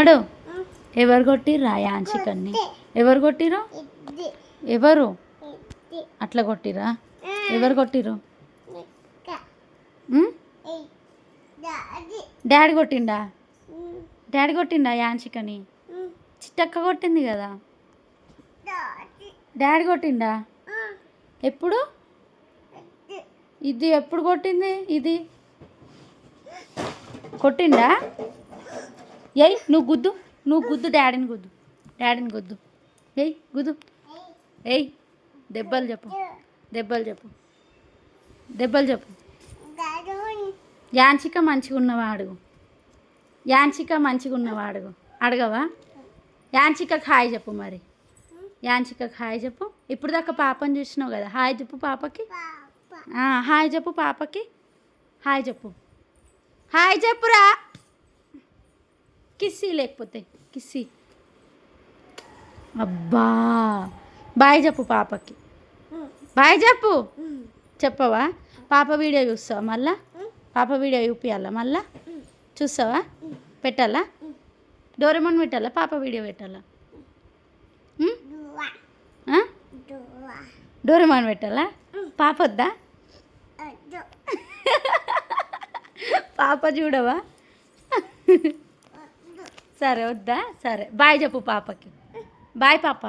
చిన్నోడు ఎవరు కొట్టిర్రా యాంచికన్ని? ఎవరు కొట్టిరు? ఎవరు అట్లా కొట్టిరా? ఎవరు కొట్టిరు? డాడీ కొట్టిండా? డాడీ కొట్టిండా యాంచికని? చిట్టక్క కొట్టింది కదా. డాడీ కొట్టిండా? ఎప్పుడు? ఇది ఎప్పుడు కొట్టింది? ఇది కొట్టిండా? ఏయ్ నువ్వు గుద్దు, నువ్వు గుద్దు, డాడీని గుద్దు, డాడీని గుద్దు. ఏయ్ గుద్దు. ఏయ్ దెబ్బలు చెప్పు, దెబ్బలు చెప్పు, దెబ్బలు చెప్పు. యాంచిక మంచిగా ఉన్నవాడు, యాంచిక మంచిగా ఉన్నవాడు. అడగవా? యాంచికకు హాయ్ చెప్పు మరి. యాంచికకు హాయ్ చెప్పు. ఇప్పుడు దాకా పాపని చూసినావు కదా, హాయ్ చెప్పు పాపకి. హాయ్ చెప్పు పాపకి, హాయ్ చెప్పు, హాయ్ చెప్పురా. కిస్సీ లేకపోతే కిస్సీ. అబ్బా బాయ్ చెప్పు పాపకి, బాయ్ చెప్పు. చెప్పవా? పాప వీడియో చూస్తావా మళ్ళా? పాప వీడియో చూపించాలా మళ్ళా? చూస్తావా? పెట్టాలా? డోరేమోన్ పెట్టాలా? పాప వీడియో పెట్టాలా? డోరేమోన్ పెట్టాలా? పాప వద్దా? పాప చూడవా? సరే వద్దా? సరే బాయ్ చెప్పు పాపకి. బాయ్ పాప.